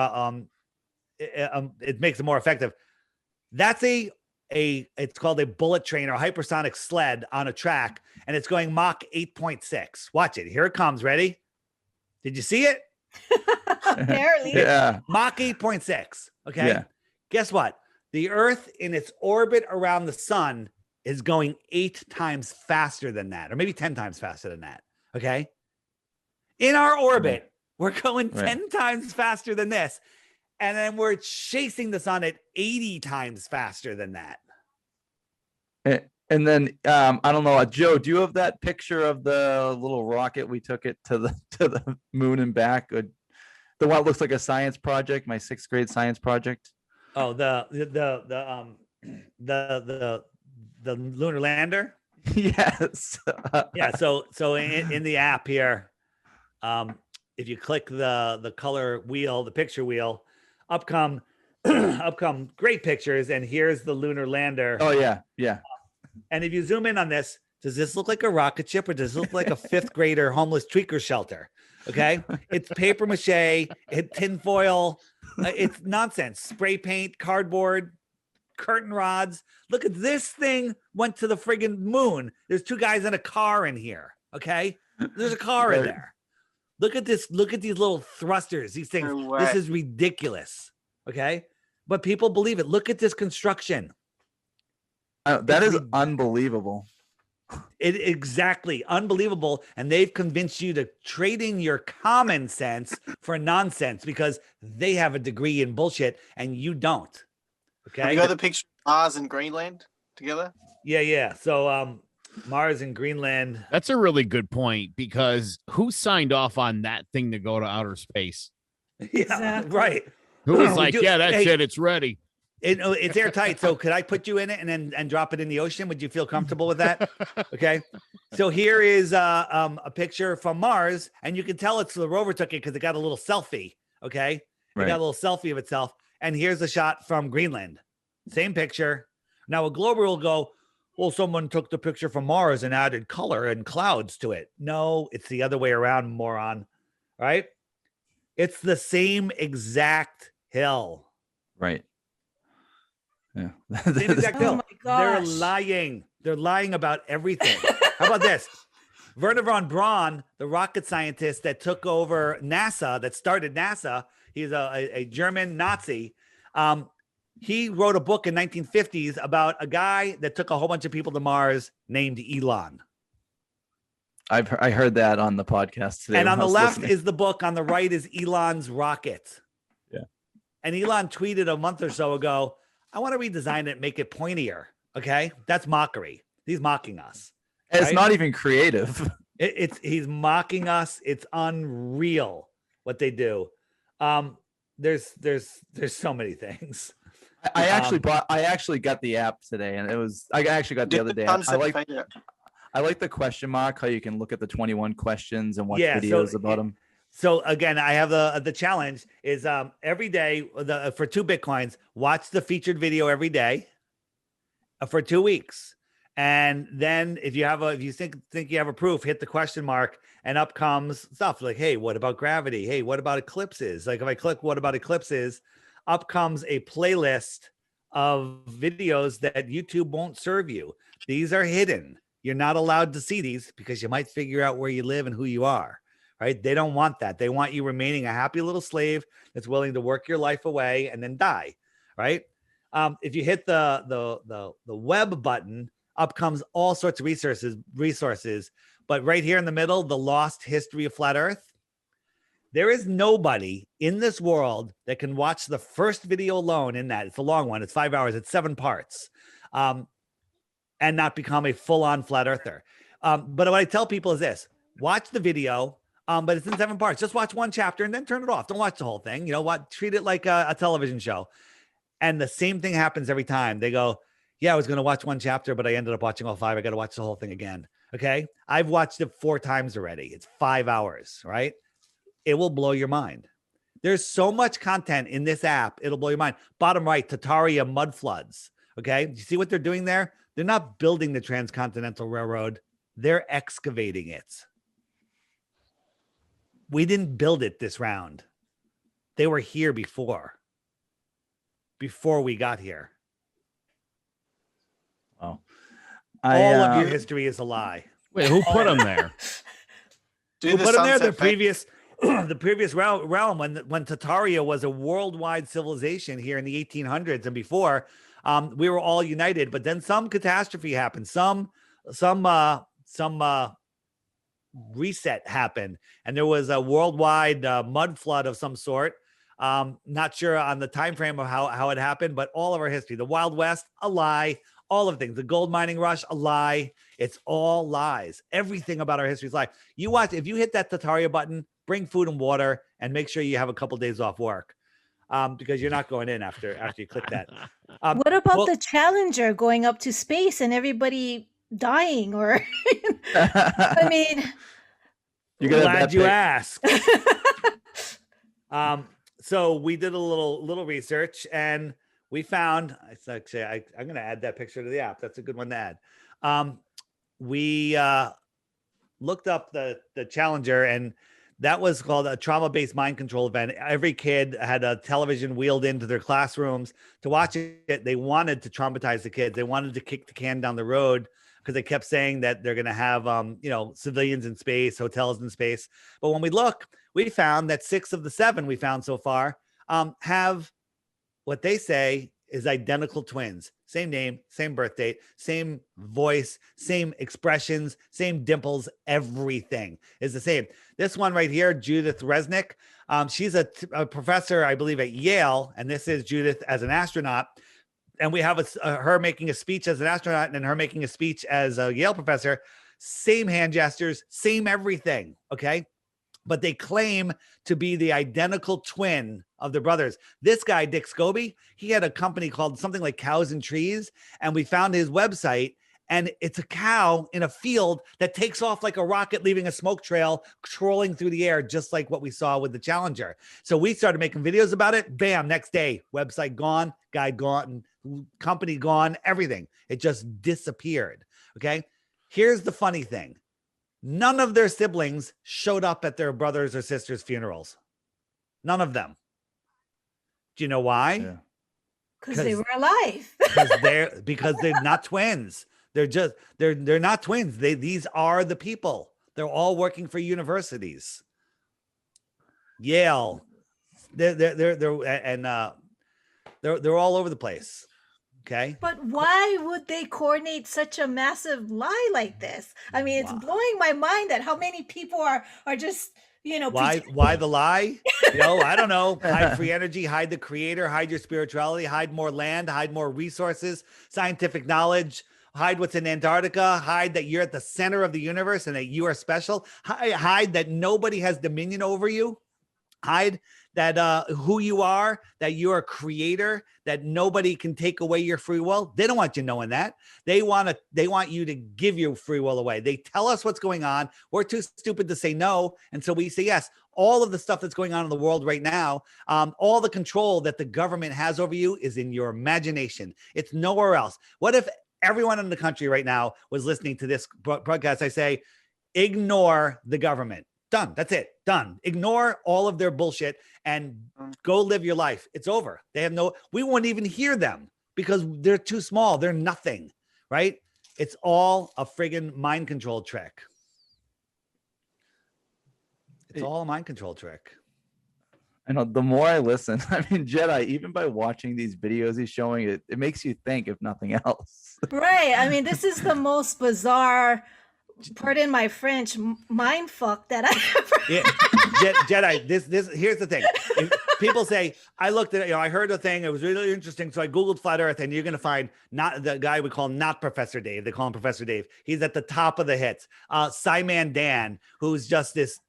It makes it more effective. That's it's called a bullet train or a hypersonic sled on a track, and it's going Mach 8.6. Watch it. Here it comes. Ready? Did you see it? Barely. Yeah. Mach 8.6. Okay. Yeah. Guess what? The Earth in its orbit around the sun is going 8 times faster than that, or maybe 10 times faster than that. Okay. In our orbit, we're going 10 times faster than this. And then we're chasing the sun at 80 times faster than that. And then I don't know, Joe, do you have that picture of the little rocket we took it to the moon and back? The one that looks like a science project, my 6th grade science project. Oh, the lunar lander. Yes. Yeah. So in the app here, if you click the color wheel, the picture wheel, up come great pictures, and here's the lunar lander. Oh yeah, yeah. And if you zoom in on this, does this look like a rocket ship or does it look like a 5th grader homeless tweaker shelter? Okay. It's paper mache, tinfoil. It's nonsense. Spray paint, cardboard, curtain rods. Look at this thing went to the friggin' moon. There's 2 guys in a car in here. Okay. There's a car in there. Look at this. Look at these little thrusters. These things. This is ridiculous. Okay. But people believe it. Look at this construction. That is unbelievable. Exactly unbelievable. And they've convinced you to trade in your common sense for nonsense because they have a degree in bullshit and you don't. Okay. You got the picture of Mars and Greenland together? Yeah. So Mars and Greenland. That's a really good point because who signed off on that thing to go to outer space? Yeah, exactly. Right. Who was like, yeah, that's it. It's ready. It's airtight. So could I put you in it and drop it in the ocean? Would you feel comfortable with that? Okay. So here is a picture from Mars, and you can tell it's the rover took it because it got a little selfie. Okay. It got a little selfie of itself. And here's a shot from Greenland. Same picture. Now a glober will go, well, someone took the picture from Mars and added color and clouds to it. No, it's the other way around, moron. Right? It's the same exact hill. Right. Yeah. Same exact hill. Oh my gosh. They're lying. They're lying about everything. How about this? Werner von Braun, the rocket scientist that took over NASA, that started NASA, he's a German Nazi. He wrote a book in 1950s about a guy that took a whole bunch of people to Mars named Elon. I heard that on the podcast today. And on the left is the book. On the right is Elon's rocket. Yeah. And Elon tweeted a month or so ago, I want to redesign it, make it pointier. Okay. That's mockery. He's mocking us. It's not even creative. He's mocking us. It's unreal what they do. There's so many things. I actually got the app today, and I actually got the other day. I like the question mark, how you can look at the 21 questions and watch videos about them. So again, I have the challenge is every day for 2 Bitcoins, watch the featured video every day for 2 weeks. And then if you think you have a proof, hit the question mark, and up comes stuff like, hey, what about gravity? Hey, what about eclipses? Like if I click what about eclipses, up comes a playlist of videos that YouTube won't serve you. These are hidden. You're not allowed to see these because you might figure out where you live and who you are, right? They don't want that. They want you remaining a happy little slave that's willing to work your life away and then die, right? If you hit the web button, up comes all sorts of resources. But right here in the middle, the lost history of flat Earth. There is nobody in this world that can watch the first video alone in that. It's a long one. It's 5 hours. It's 7 parts. And not become a full-on flat earther. But what I tell people is this: watch the video, but it's in 7 parts. Just watch 1 chapter and then turn it off. Don't watch the whole thing. You know what? Treat it like a television show. And the same thing happens every time. They go, yeah, I was going to watch 1 chapter, but I ended up watching all 5. I got to watch the whole thing again. Okay. I've watched it 4 times already. It's 5 hours, right? It will blow your mind. There's so much content in this app. It'll blow your mind. Bottom right, Tartaria mud floods. Okay. You see what they're doing there? They're not building the Transcontinental Railroad. They're excavating it. We didn't build it this round. They were here before we got here. Oh, all of your history is a lie. Wait, who put them there? Who put them there? The previous realm when Tartaria was a worldwide civilization here in the 1800s and before. We were all united, but then some catastrophe happened. Some reset happened, and there was a worldwide mud flood of some sort. Not sure on the time frame of how it happened, but all of our history, the Wild West, a lie. All of things, the gold mining rush, a lie. It's all lies. Everything about our history is a lie. You watch, if you hit that Tartaria button, bring food and water, and make sure you have a couple days off work. Because you're not going in after you click that. What about the Challenger going up to space and everybody dying? Or, I mean, glad you asked. So we did a little research, and we found. I'm going to add that picture to the app. That's a good one to add. We looked up the Challenger, and that was called a trauma-based mind control event. Every kid had a television wheeled into their classrooms to watch it. They wanted to traumatize the kids. They wanted to kick the can down the road because they kept saying that they're going to have, civilians in space, hotels in space. But when we look, we found that 6 of the 7 we found so far have what they say is identical twins. Same name, same birth date, same voice, same expressions, same dimples, everything is the same. This one right here, Judith Resnick, she's a professor, I believe, at Yale, and this is Judith as an astronaut. And we have her making a speech as an astronaut and her making a speech as a Yale professor. Same hand gestures, same everything, okay? But they claim to be the identical twin of the brothers. This guy, Dick Scobie, he had a company called something like Cows and Trees, and we found his website, and it's a cow in a field that takes off like a rocket, leaving a smoke trail, trolling through the air, just like what we saw with the Challenger. So we started making videos about it. Bam, next day, website gone, guy gone, company gone, everything. It just disappeared, okay? Here's the funny thing. None of their siblings showed up at their brothers or sisters' funerals. None of them. Do you know why? Because they were alive. because they're not twins. They're not twins. These are the people. They're all working for universities. Yale. They're all over the place. Okay. But why would they coordinate such a massive lie like this? I mean, it's blowing my mind that how many people are just, why the lie? I don't know. Hide free energy, hide the creator, hide your spirituality, hide more land, hide more resources, scientific knowledge, hide what's in Antarctica, hide that you're at the center of the universe and that you are special, hide that nobody has dominion over you, hide that who you are, that you're a creator, that nobody can take away your free will. They don't want you knowing that. They want you to give your free will away. They tell us what's going on. We're too stupid to say no. And so we say yes. All of the stuff that's going on in the world right now, all the control that the government has over you is in your imagination. It's nowhere else. What if everyone in the country right now was listening to this broadcast? I say, ignore the government. Done. That's it. Done. Ignore all of their bullshit and go live your life. It's over. We won't even hear them because they're too small. They're nothing, right? It's all a friggin' mind control trick. It's all a mind control trick. I know. The more I listen, I mean, Jetai, even by watching these videos he's showing, it makes you think, if nothing else. Right. I mean, this is the most bizarre, pardon my French, mind fuck that I ever. Yeah, Jetai. This here's the thing. If people say, I looked at it, I heard a thing, it was really interesting, so I googled flat Earth, and you're gonna find not the guy we call not Professor Dave. They call him Professor Dave. He's at the top of the hits. Simon Dan, who's just this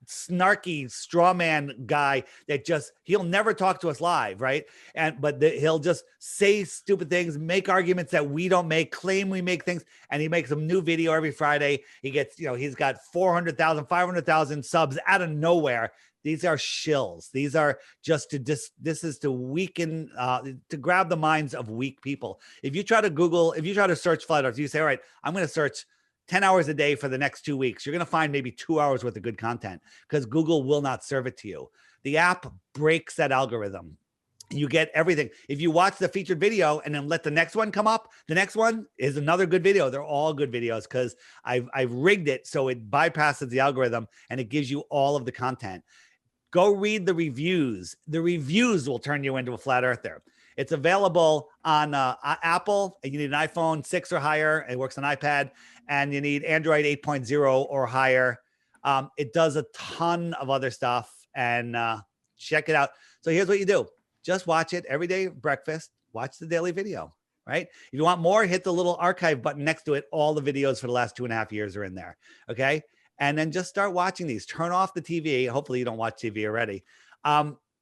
snarky straw man guy that he'll never talk to us live, right? But he'll just say stupid things, make arguments that we don't make, claim we make things, and he makes a new video every Friday. He gets, he's got 400,000, 500,000 subs out of nowhere. These are shills. These are just this is to weaken, to grab the minds of weak people. If you try to search flat Earth, you say, all right, I'm going to search 10 hours a day for the next 2 weeks, you're going to find maybe 2 hours worth of good content because Google will not serve it to you. The app breaks that algorithm. You get everything. If you watch the featured video and then let the next one come up, the next one is another good video. They're all good videos because I've rigged it so it bypasses the algorithm and it gives you all of the content. Go read the reviews. The reviews will turn you into a flat earther. It's available on Apple. You need an iPhone 6 or higher. It works on iPad. And you need Android 8.0 or higher. It does a ton of other stuff. And check it out. So here's what you do. Just watch it every day, breakfast. Watch the daily video, right? If you want more, hit the little archive button next to it. All the videos for the last 2.5 years are in there, okay? And then just start watching these. Turn off the TV. Hopefully you don't watch TV already.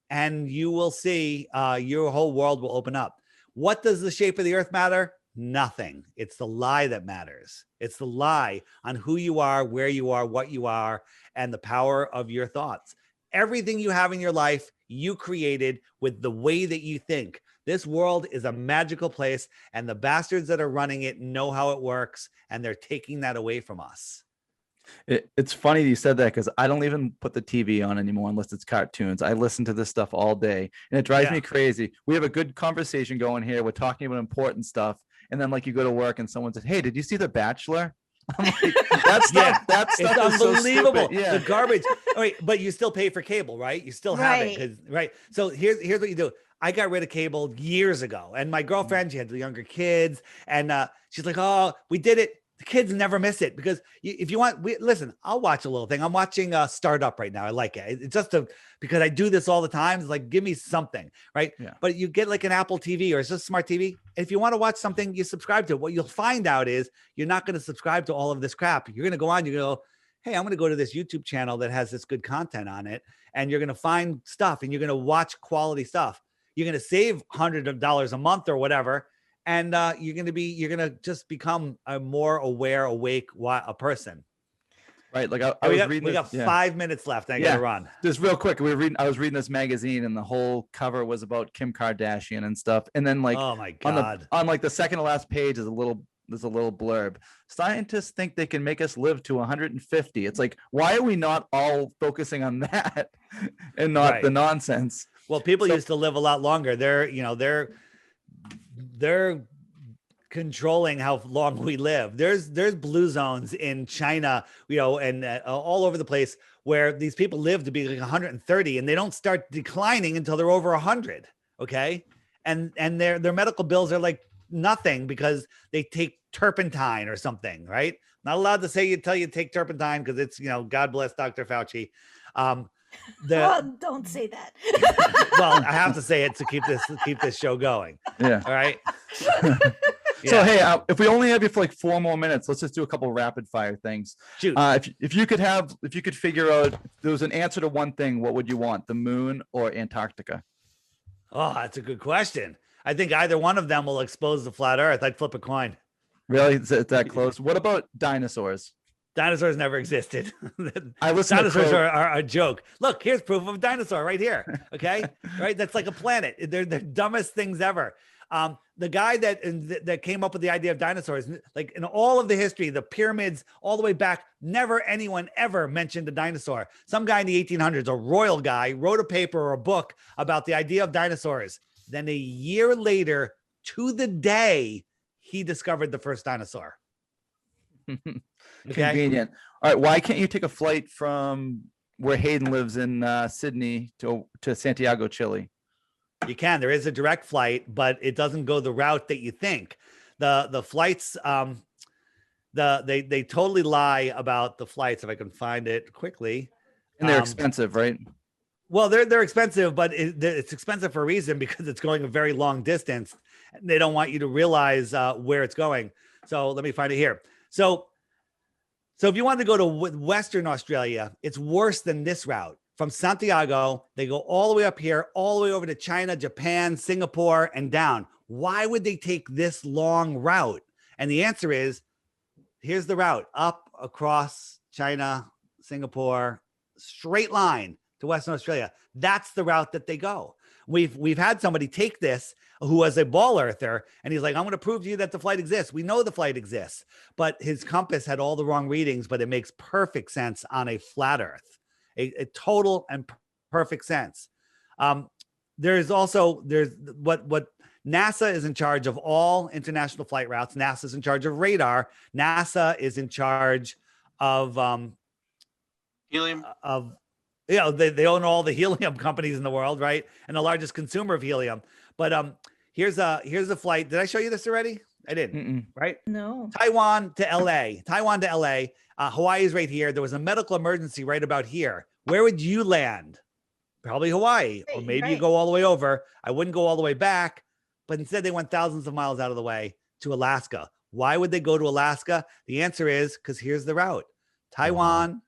And you will see your whole world will open up. What does the shape of the earth matter? Nothing. It's the lie that matters. It's the lie on who you are, where you are, what you are, and the power of your thoughts. Everything you have in your life, you created with the way that you think. This world is a magical place, and the bastards that are running it know how it works, and they're taking that away from us. It's funny you said that because I don't even put the TV on anymore unless it's cartoons. I listen to this stuff all day, and it drives me crazy. We have a good conversation going here. We're talking about important stuff, and then like you go to work and someone says, "Hey, did you see The Bachelor?" I'm like, that stuff It's is unbelievable. So yeah, The garbage. All right, but you still pay for cable, right? You still have it, right? So here's what you do. I got rid of cable years ago, and my girlfriend, she had the younger kids, and she's like, "Oh, we did it." The kids never miss it because if you want, listen, I'll watch a little thing. I'm watching Startup right now. I like it. It's just because I do this all the time. It's like, give me something, right? Yeah. But you get like an Apple TV or it's just smart TV. If you want to watch something, you subscribe to it. What you'll find out is you're not going to subscribe to all of this crap. You're going to go on, you go, hey, I'm going to go to this YouTube channel that has this good content on it. And you're going to find stuff and you're going to watch quality stuff. You're going to save $100 a month or whatever. And you're going to just become a more aware, awake a person. Right. Like I was reading. We got 5 minutes left. I got to run. Just real quick. I was reading this magazine and the whole cover was about Kim Kardashian and stuff. And then like, oh my God, on like the second to last page there's a little blurb. Scientists think they can make us live to 150. It's like, why are we not all focusing on that and not the nonsense? Well, people used to live a lot longer. They're controlling how long we live. There's blue zones in China, and all over the place where these people live to be like 130 and they don't start declining until they're over 100. Okay. And their medical bills are like nothing because they take turpentine or something, right? Not allowed to tell you take turpentine because it's, God bless Dr. Fauci. Don't say that. Well, I have to say it to keep this show going. Yeah. All right. So hey, if we only have you for like 4 more minutes, let's just do a couple rapid fire things. Shoot. If you could figure out if there was an answer to one thing, what would you want? The moon or Antarctica? Oh, that's a good question. I think either one of them will expose the flat Earth. I'd flip a coin. Really? Is it that close? What about dinosaurs? Dinosaurs never existed. Dinosaurs are a joke. Look, here's proof of a dinosaur right here. Okay, right? That's like a planet. They're the dumbest things ever. The guy that came up with the idea of dinosaurs, like in all of the history, the pyramids, all the way back, never anyone ever mentioned a dinosaur. Some guy in the 1800s, a royal guy, wrote a paper or a book about the idea of dinosaurs. Then a year later, to the day, he discovered the first dinosaur. Okay? Convenient. All right. Why can't you take a flight from where Hayden lives in Sydney to Santiago, Chile? You can. There is a direct flight, but it doesn't go the route that you think. The flights, they totally lie about the flights. If I can find it quickly, and they're expensive, right? Well, they're expensive, but it's expensive for a reason, because it's going a very long distance. And they don't want you to realize where it's going. So let me find it here. So if you want to go to Western Australia, it's worse than this route. From Santiago, they go all the way up here, all the way over to China, Japan, Singapore, and down. Why would they take this long route? And the answer is, here's the route: up, across China, Singapore, straight line to Western Australia. That's the route that they go. We've had somebody take this who was a ball earther, and he's like, I'm going to prove to you that the flight exists. We know the flight exists, but his compass had all the wrong readings, but it makes perfect sense on a flat Earth. A total and perfect sense. There's what NASA is in charge of all international flight routes. NASA is in charge of radar. NASA is in charge of helium. They own all the helium companies in the world, right? And the largest consumer of helium. But here's a flight. Did I show you this already? I didn't. Right? No. Taiwan to LA. Hawaii is right here. There was a medical emergency right about here. Where would you land? Probably Hawaii, or maybe you go all the way over. I wouldn't go all the way back, but instead they went thousands of miles out of the way to Alaska. Why would they go to Alaska? The answer is because here's the route: Taiwan,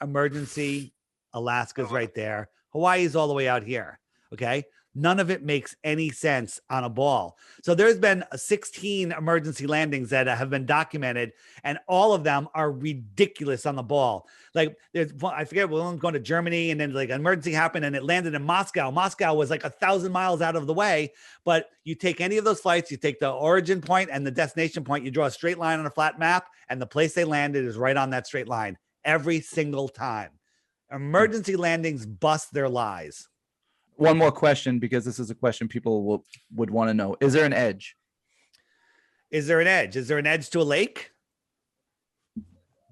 emergency, Alaska's right there. Hawaii's all the way out here. Okay. None of it makes any sense on a ball. So there's been 16 emergency landings that have been documented, and all of them are ridiculous on the ball. Like I forget, we're going to Germany, and then like an emergency happened and it landed in Moscow. Moscow was like 1,000 miles out of the way, but you take any of those flights, you take the origin point and the destination point, you draw a straight line on a flat map, and the place they landed is right on that straight line every single time. Emergency landings bust their lies. One more question, because this is a question people would want to know. Is there an edge? Is there an edge? Is there an edge to a lake?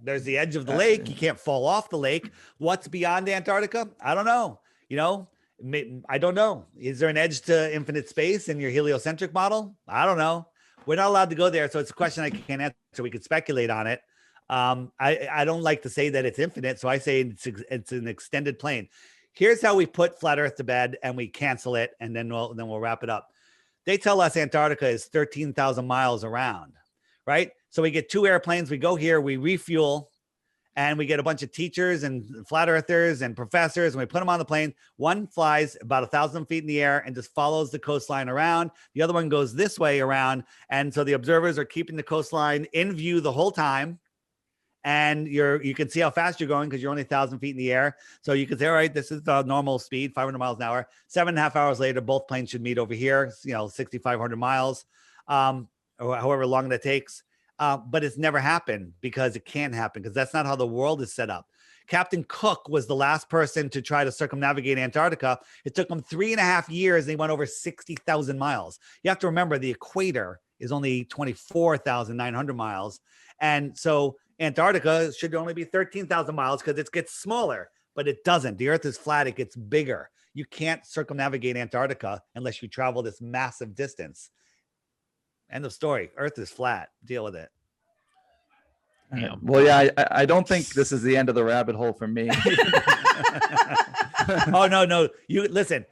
There's the edge of the lake. You can't fall off the lake. What's beyond Antarctica? I don't know. I don't know. Is there an edge to infinite space in your heliocentric model? I don't know. We're not allowed to go there. So it's a question I can't answer. We could speculate on it. I don't like to say that it's infinite. So I say it's an extended plane. Here's how we put flat Earth to bed, and we cancel it, and then we'll wrap it up. They tell us Antarctica is 13,000 miles around, right? So we get 2 airplanes. We go here, we refuel, and we get a bunch of teachers and flat earthers and professors, and we put them on the plane. One flies about 1,000 feet in the air and just follows the coastline around. The other one goes this way around, and so the observers are keeping the coastline in view the whole time. And you can see how fast you're going because you're only 1,000 feet in the air. So you can say, all right, this is the normal speed, 500 miles an hour. 7.5 hours later, both planes should meet over here, 6,500 miles, or however long that takes. But it's never happened because it can't happen, because that's not how the world is set up. Captain Cook was the last person to try to circumnavigate Antarctica. It took him 3.5 years, and he went over 60,000 miles. You have to remember the equator is only 24,900 miles. And so Antarctica should only be 13,000 miles because it gets smaller, but it doesn't. The Earth is flat. It gets bigger. You can't circumnavigate Antarctica unless you travel this massive distance. End of story. Earth is flat. Deal with it. Yeah. Well, yeah, I don't think this is the end of the rabbit hole for me. Oh, no. You listen,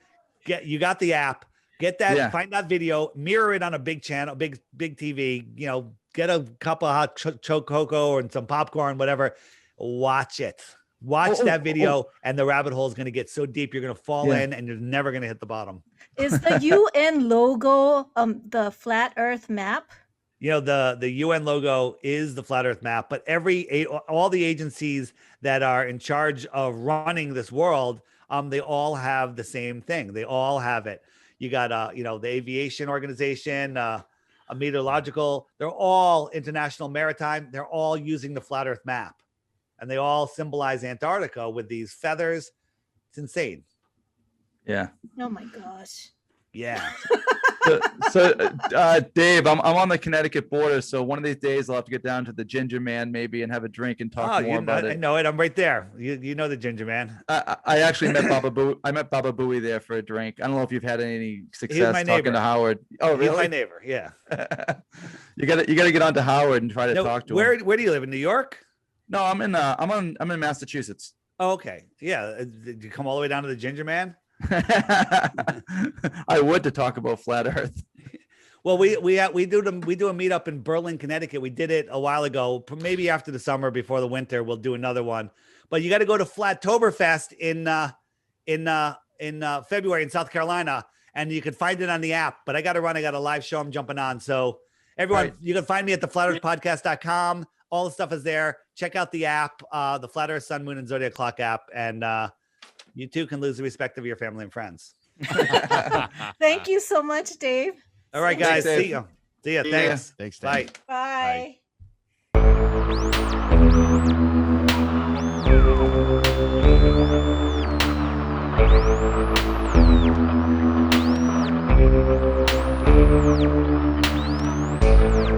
you got the app. Get that, Yeah. find that video, mirror it on a big channel, big TV, you know, get a cup of hot cocoa and some popcorn, whatever. Watch it. Watch that video, and the rabbit hole is going to get so deep you're going to fall in, and you're never going to hit the bottom. Is the UN logo the flat Earth map? You know, the UN logo is the flat Earth map, but all the agencies that are in charge of running this world, they all have the same thing. They all have it. You got you know, the aviation organization, a meteorological. They're all international maritime. They're all using the flat Earth map. And they all symbolize Antarctica with these feathers. It's insane. Yeah. Oh my gosh. Yeah. So Dave, I'm on the Connecticut border, so one of these days I'll have to get down to the Ginger Man maybe and have a drink and talk more about it. I know it. I'm right there. You know the Ginger Man. I actually met Baba Booey. I met Baba Booey there for a drink. I don't know if you've had any success talking neighbor. to Howard. Oh, really? He's my neighbor. Yeah. You gotta get on to Howard and try to talk to him. Where do you live? In New York? No, I'm in Massachusetts. Oh, okay. Yeah. Did you come all the way down to the Ginger Man? I would, to talk about flat Earth. Well, we do a meetup in Berlin, Connecticut. We did it a while ago. Maybe after the summer, before the winter, we'll do another one. But you got to go to Flattoberfest in February in South Carolina, and you can find it on the app. But I got to run. I got a live show I'm jumping on. So everyone, you can find me at theflatearthpodcast.com. All the stuff is there. Check out the app, the Flat Earth, Sun, Moon, and Zodiac Clock app, and you too can lose the respect of your family and friends. Thank you so much, Dave. All right, guys. See you. See ya. Thanks. Thanks. Bye. Bye. Bye.